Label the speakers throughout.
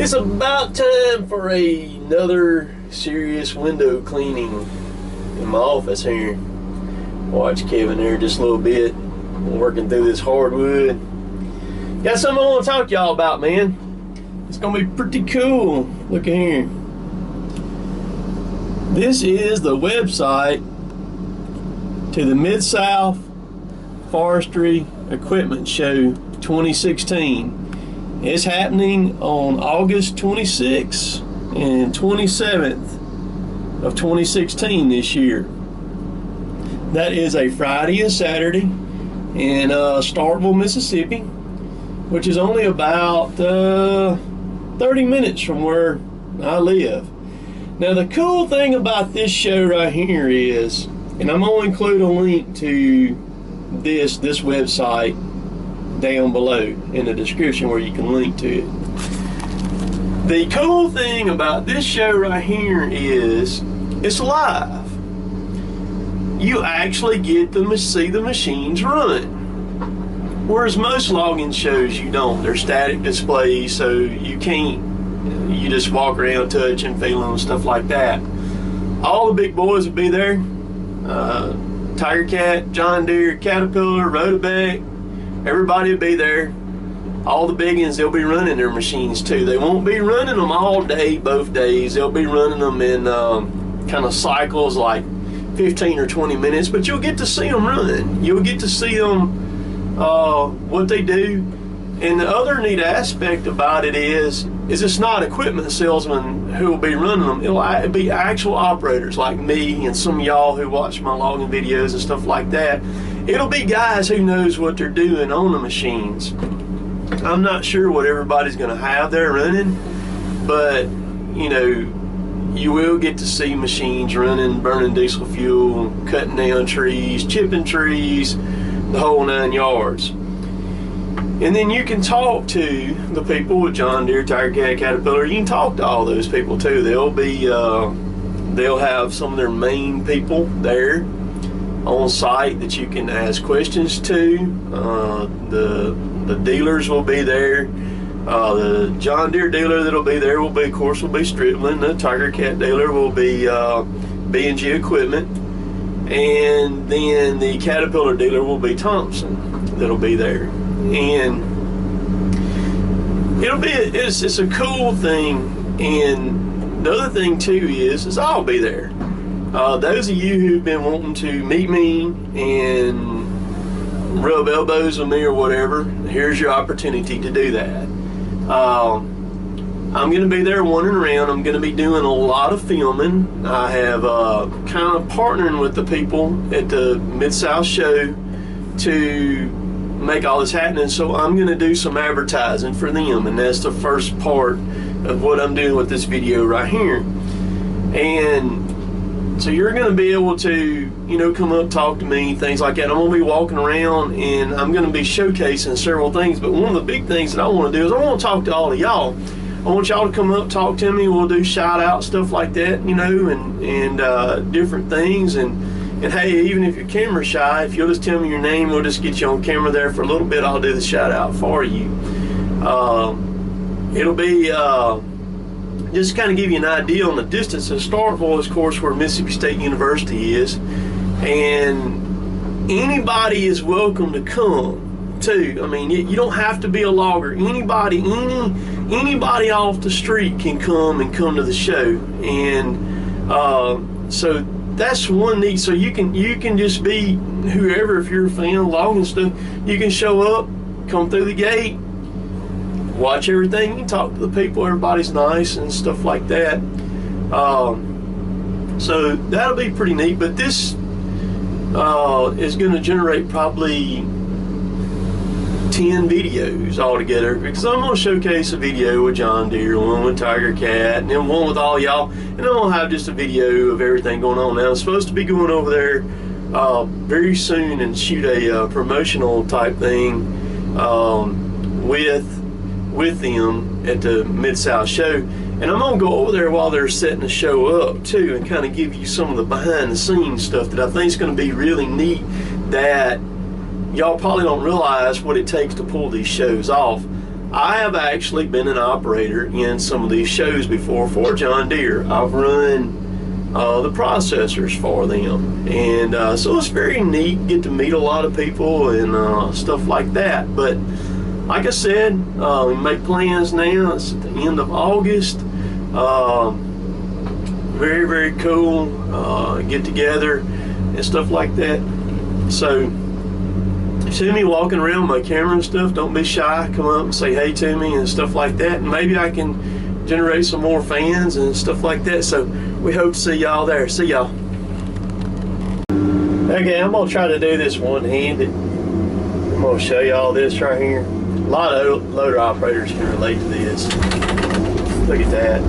Speaker 1: It's about time for another serious window cleaning in my office here. Watch Kevin there just a little bit, working through this hardwood. Got something I want to talk to y'all about, man. It's gonna be pretty cool. Look at here. This is the website to the Mid-South Forestry Equipment Show 2016. It's happening on August 26th and 27th of 2016 this year. That is a Friday and Saturday in Starkville, Mississippi, which is only about 30 minutes from where I live. Now the cool thing about this show right here is, and I'm going to include a link to this website down below in the description where you can link to it. The cool thing about this show right here is it's live. You actually get to see the machines run, whereas most login shows you don't. They're static displays, so you just walk around, touch and feel and stuff like that. All the big boys will be there. Tiger Cat, John Deere, Caterpillar, Rotobeck, everybody will be there. All the biggins, they'll be running their machines too. They won't be running them all day, both days. They'll be running them in kind of cycles, like 15 or 20 minutes, but you'll get to see them run. You'll get to see them, what they do. And the other neat aspect about it is it's not equipment salesmen who will be running them. It'll be actual operators like me and some of y'all who watch my logging videos and stuff like that. It'll be guys who knows what they're doing on the machines. I'm not sure what everybody's going to have there running, but you know, you will get to see machines running, burning diesel fuel, cutting down trees, chipping trees, the whole 9 yards. And then you can talk to the people with John Deere, Tiger Cat, Caterpillar. You can talk to all those people too. They'll have some of their main people there on site that you can ask questions to. The dealers will be there. The John Deere dealer that'll be there will be, of course, will be Stripling. The Tiger Cat dealer will be B&G Equipment, and then the Caterpillar dealer will be Thompson. That'll be there, and it's a cool thing. And the other thing too is I'll be there. Those of you who've been wanting to meet me and rub elbows with me or whatever, here's your opportunity to do that. I'm going to be there wandering around. I'm going to be doing a lot of filming. I have kind of partnering with the people at the Mid-South show to make all this happening, so I'm going to do some advertising for them, and that's the first part of what I'm doing with this video right here. And so you're going to be able to, you know, come up, talk to me, things like that. I'm going to be walking around and I'm going to be showcasing several things, but one of the big things that I want to do is I want to talk to all of y'all. I want y'all to come up, talk to me. We'll do shout out, stuff like that, you know, and different things. And hey, even if you're camera shy, if you'll just tell me your name, we'll just get you on camera there for a little bit. I'll do the shout out for you. It'll be just kind of give you an idea on the distance. In Starkville is, of course, where Mississippi State University is, and anybody is welcome to come too. I mean, you don't have to be a logger. Anybody off the street can come to the show, and so that's one neat. So you can just be whoever. If you're a fan of logging stuff, you can show up, come through the gate, watch everything. You can talk to the people. Everybody's nice and stuff like that. So that'll be pretty neat. But this is going to generate probably 10 videos altogether, because I'm going to showcase a video with John Deere, one with Tiger Cat, and then one with all y'all, and I'm going to have just a video of everything going on. Now I'm supposed to be going over there very soon and shoot a promotional type thing with them at the Mid-South show, and I'm going to go over there while they're setting the show up too, and kind of give you some of the behind the scenes stuff that I think is going to be really neat, that y'all probably don't realize what it takes to pull these shows off. I have actually been an operator in some of these shows before for John Deere. I've run the processors for them, and so it's very neat, get to meet a lot of people and stuff like that. But like I said, we make plans now. It's at the end of August. Very, very cool get together and stuff like that. So see me walking around with my camera and stuff, don't be shy, come up and say hey to me and stuff like that, and maybe I can generate some more fans and stuff like that. So we hope to see y'all there. See y'all. Okay, I'm gonna try to do this one-handed. I'm gonna show y'all this right here. A lot of loader operators can relate to this. Look at that.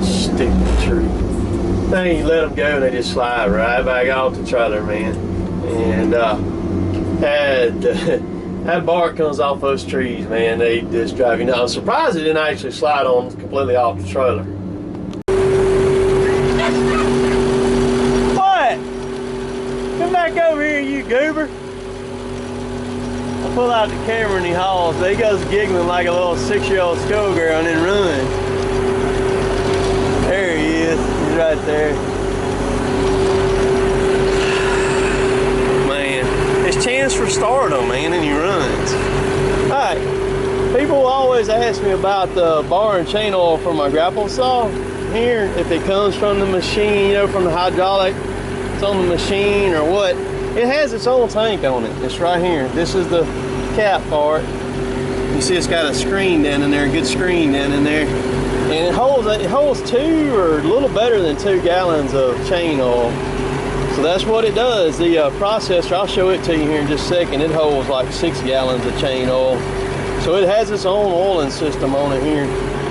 Speaker 1: Stick to the tree. Then you let them go and they just slide right back off the trailer, man. And that bark comes off those trees, man. They just drive you nuts. I'm surprised it didn't actually slide on completely off the trailer. What? Come back over here, you goober. I pull out the camera and he hauls. He goes giggling like a little 6-year-old schoolgirl and then runs. There he is. He's right there. His chance for stardom, man, and he runs. Alright, people always ask me about the bar and chain oil for my grapple saw here, if it comes from the machine, you know, from the hydraulic, it's on the machine or what. It has its own tank on it. It's right here. This is the cap part. You see it's got a screen down in there, a good screen down in there. And it holds 2 or a little better than 2 gallons of chain oil. So that's what it does. The processor, I'll show it to you here in just a second. It holds like 6 gallons of chain oil. So it has its own oiling system on it here.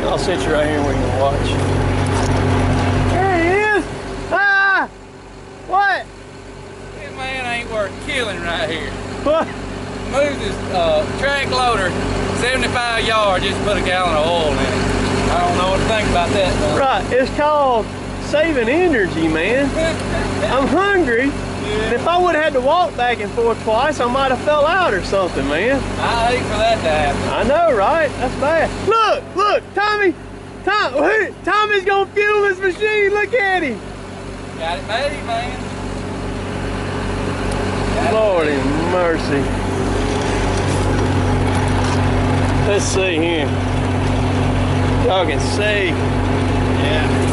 Speaker 1: I'll sit you right here where you can watch. There he is. Ah! What?
Speaker 2: This man ain't worth killing right here.
Speaker 1: What?
Speaker 2: Moved his track loader 75 yards just to put a gallon of oil in it. I don't know what to think about that, though.
Speaker 1: Right, it's called saving energy, man. I'm hungry. Yeah. If I would have had to walk back and forth twice, I might have fell out or something, man.
Speaker 2: I hate for that to happen.
Speaker 1: I know, right? That's bad. Look, Tommy's gonna fuel this machine. Look at him.
Speaker 2: Got it made, man.
Speaker 1: Lord in mercy. Let's see here. Y'all can see. Yeah.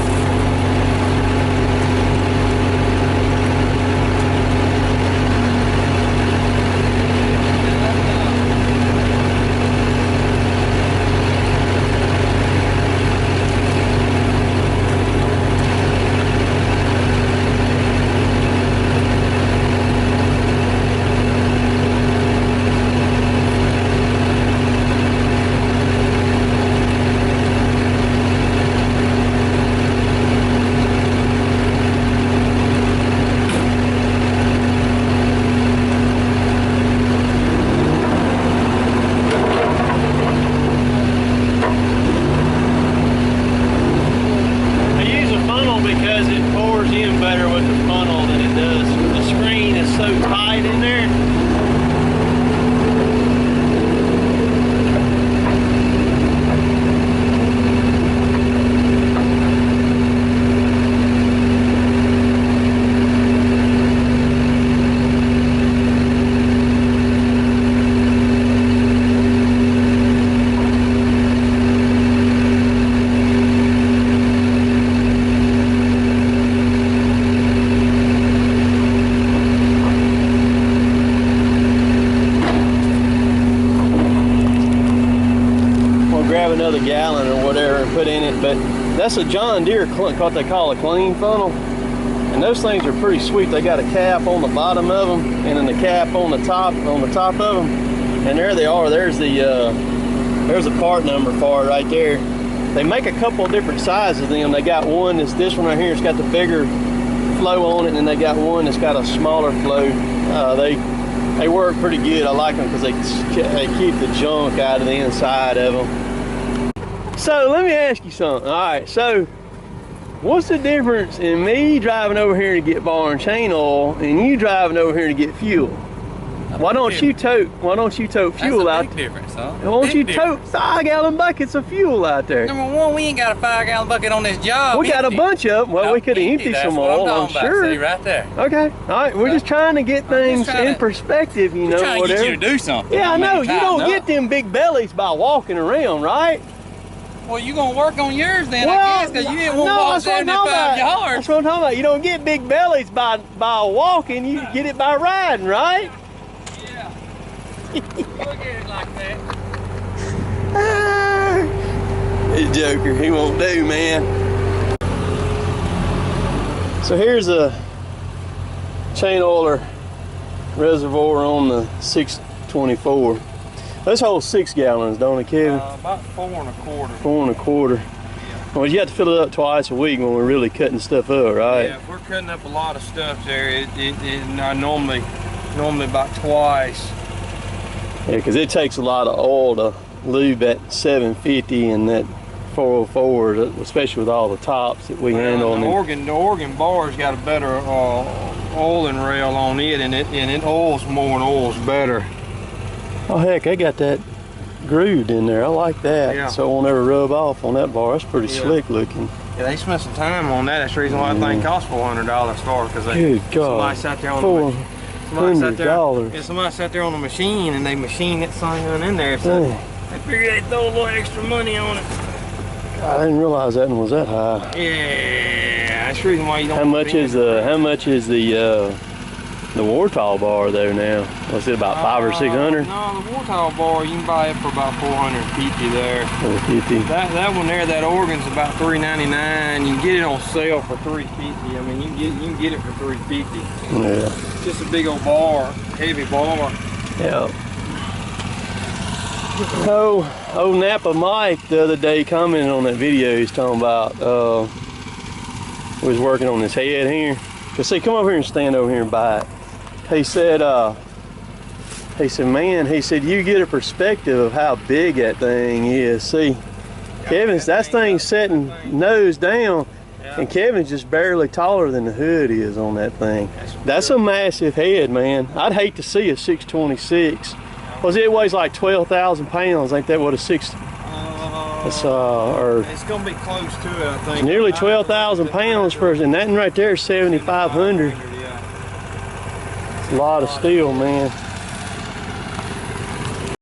Speaker 1: Another gallon or whatever and put in it, but that's a John Deere, what they call a clean funnel, and those things are pretty sweet. They got a cap on the bottom of them and then the cap on the top of them, and there they are. There's a part number for it right there. They make a couple of different sizes of them. They got one that's this one right here. It's got the bigger flow on it, and then they got one that's got a smaller flow. They work pretty good. I like them because they keep the junk out of the inside of them. So let me ask you something. All right, so what's the difference in me driving over here to get bar and chain oil and you driving over here to get fuel? Why don't you tote fuel out?
Speaker 2: That's a big difference, huh?
Speaker 1: Why don't you tote 5-gallon buckets of fuel out there?
Speaker 2: Number one, we ain't got a 5-gallon bucket on this job.
Speaker 1: We got a bunch of them. Well, we could have emptied some more, I'm sure.
Speaker 2: See, right there.
Speaker 1: Okay, all right. We're just trying to get things in perspective, you know,
Speaker 2: trying
Speaker 1: whatever.
Speaker 2: to get you to do something.
Speaker 1: Yeah, I know. You don't get them big bellies by walking around, right?
Speaker 2: Well, you gonna work on yours then,
Speaker 1: Well,
Speaker 2: I guess, because you didn't want to walk 75 yards.
Speaker 1: That's what I'm talking about. You don't get big bellies by walking. You get it by riding, right?
Speaker 2: Yeah. Look at it like that.
Speaker 1: This joker, he won't do, man. So here's a chain oiler reservoir on the 624. This holds 6 gallons, don't it, Kevin?
Speaker 2: About 4 1/4.
Speaker 1: 4 1/4. Well, you have to fill it up twice a week when we're really cutting stuff up, right?
Speaker 2: Yeah, if we're cutting up a lot of stuff there, I normally about twice.
Speaker 1: Yeah, because it takes a lot of oil to lube that 750 and that 404, especially with all the tops that we handle.
Speaker 2: The Oregon bar's got a better oiling rail on it, and it oils more and oils better.
Speaker 1: Oh heck, they got that grooved in there. I like that.
Speaker 2: Yeah.
Speaker 1: So it won't ever rub off on that bar. That's pretty slick looking.
Speaker 2: Yeah, they spent some time on that. That's the reason why that thing cost $400 store, because somebody sat there on somebody sat there on the machine and they machined that thing in there. So they figured they'd throw a little extra money on it.
Speaker 1: I didn't realize that one was that high.
Speaker 2: Yeah, that's the reason why you don't.
Speaker 1: How much is the Warthog bar there now? Was it about 500 or 600?
Speaker 2: No, the Warthog bar you can buy it for about 450 there.
Speaker 1: 450.
Speaker 2: That one there, that organ's about $3.99. You can get it on sale for $3.50. I mean, you can get it for $3.50.
Speaker 1: Yeah.
Speaker 2: It's just a big old bar, heavy bar.
Speaker 1: Yeah. Old Napa Mike the other day commented on that video he's talking about. He was working on his head here. Cause see, come over here and stand over here and bite. He said, man, he said, you get a perspective of how big that thing is. See, Kevin's, that thing's sitting nose down, and Kevin's just barely taller than the hood is on that thing. That's a massive head, man. I'd hate to see a 626. Well, it weighs like 12,000 pounds. Ain't that what a it's
Speaker 2: gonna be close to it, I think.
Speaker 1: Nearly 12,000 pounds for, and that one right there is 7,500.
Speaker 2: Yeah.
Speaker 1: It's a lot of steel, man.